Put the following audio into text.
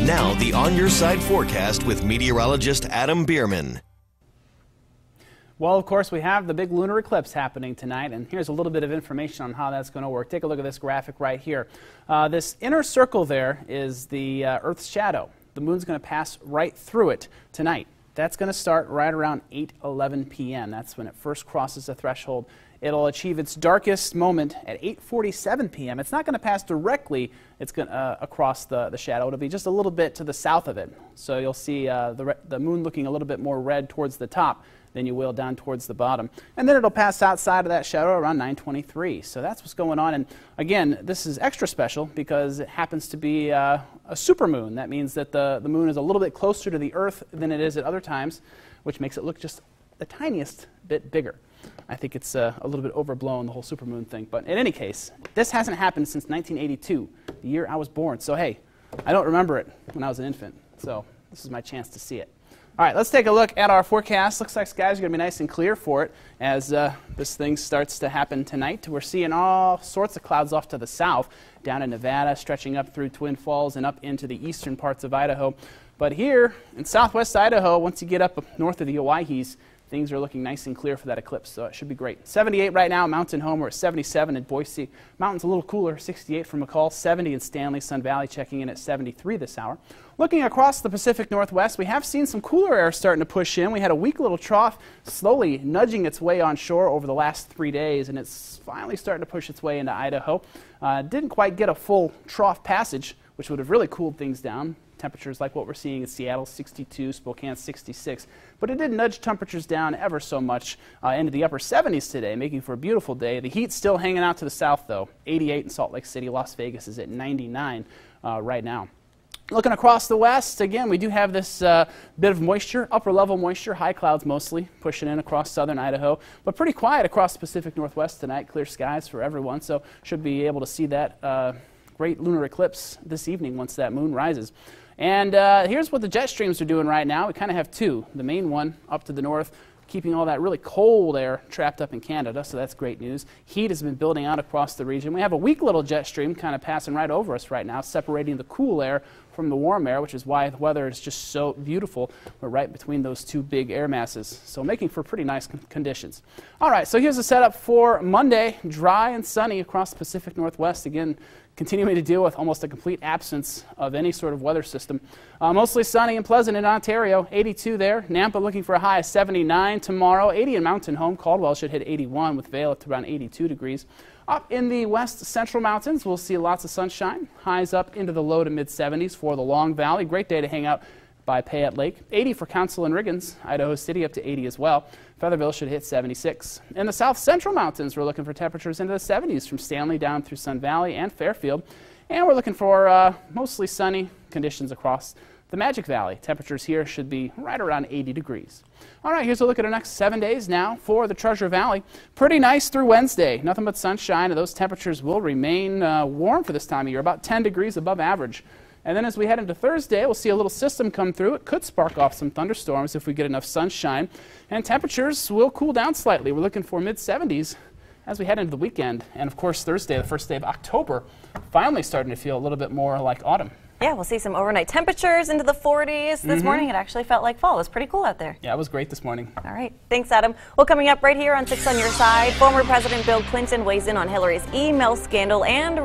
Now, the On Your Side forecast with meteorologist Adam Behrman. Well, of course, we have the big lunar eclipse happening tonight, and here's a little bit of information on how that's going to work. Take a look at this graphic right here. This inner circle there is the Earth's shadow. The moon's going to pass right through it tonight. That's going to start right around 8:11 p.m. That's when it first crosses the threshold. It'll achieve its darkest moment at 8:47 p.m. It's not going to pass directly across the shadow. It'll be just a little bit to the south of it. So you'll see the moon looking a little bit more red towards the top than you will down towards the bottom. And then it'll pass outside of that shadow around 9:23. So that's what's going on. And again, this is extra special because it happens to be a supermoon. That means that the moon is a little bit closer to the Earth than it is at other times, which makes it look just the tiniest bit bigger. I think it's a little bit overblown, the whole supermoon thing. But in any case, this hasn't happened since 1982, the year I was born. So hey, I don't remember it when I was an infant. So this is my chance to see it. All right, let's take a look at our forecast. Looks like skies are going to be nice and clear for it as this thing starts to happen tonight. We're seeing all sorts of clouds off to the south, down in Nevada, stretching up through Twin Falls and up into the eastern parts of Idaho. But here in southwest Idaho, once you get up north of the Owyhees, things are looking nice and clear for that eclipse, so it should be great. 78 right now, Mountain Home. We're at 77 in Boise. Mountain's a little cooler, 68 for McCall, 70 in Stanley. Sun Valley checking in at 73 this hour. Looking across the Pacific Northwest, we have seen some cooler air starting to push in. We had a weak little trough slowly nudging its way on shore over the last 3 days, and it's finally starting to push its way into Idaho. Didn't quite get a full trough passage, which would have really cooled things down. Temperatures like what we're seeing in Seattle, 62, Spokane, 66. But it did nudge temperatures down ever so much into the upper 70s today, making for a beautiful day. The heat's still hanging out to the south, though. 88 in Salt Lake City. Las Vegas is at 99 right now. Looking across the west, again, we do have this bit of moisture, upper-level moisture, high clouds mostly, pushing in across southern Idaho, but pretty quiet across the Pacific Northwest tonight. Clear skies for everyone, so should be able to see that great lunar eclipse this evening once that moon rises. And here's what the jet streams are doing right now. We kind of have two. The main one up to the north, keeping all that really cold air trapped up in Canada, so that's great news. Heat has been building out across the region. We have a weak little jet stream kind of passing right over us right now, separating the cool air from the warm air, which is why the weather is just so beautiful. We're right between those two big air masses, so making for pretty nice conditions. All right, so here's the setup for Monday. Dry and sunny across the Pacific Northwest. Again, continuing to deal with almost a complete absence of any sort of weather system. Mostly sunny and pleasant in Ontario, 82 there. Nampa looking for a high of 79 tomorrow. 80 in Mountain Home. Caldwell should hit 81 with Vail up to around 82 degrees. Up in the west central mountains, we'll see lots of sunshine. Highs up into the low to mid 70s for the Long Valley. Great day to hang out by Payette Lake. 80 for Council and Riggins. Idaho City up to 80 as well. Featherville should hit 76. In the south central mountains, we're looking for temperatures into the 70s from Stanley down through Sun Valley and Fairfield. And we're looking for mostly sunny conditions across the Magic Valley. Temperatures here should be right around 80 degrees. All right, here's a look at our next 7 days now for the Treasure Valley. Pretty nice through Wednesday. Nothing but sunshine, and those temperatures will remain warm for this time of year, about 10 degrees above average. And then as we head into Thursday, we'll see a little system come through. It could spark off some thunderstorms if we get enough sunshine. And temperatures will cool down slightly. We're looking for mid-70s as we head into the weekend. And of course, Thursday, the first day of October, finally starting to feel a little bit more like autumn. Yeah, we'll see some overnight temperatures into the 40s. This morning, it actually felt like fall. It was pretty cool out there. Yeah, it was great this morning. All right. Thanks, Adam. Well, coming up right here on 6 on Your Side, former President Bill Clinton weighs in on Hillary's email scandal and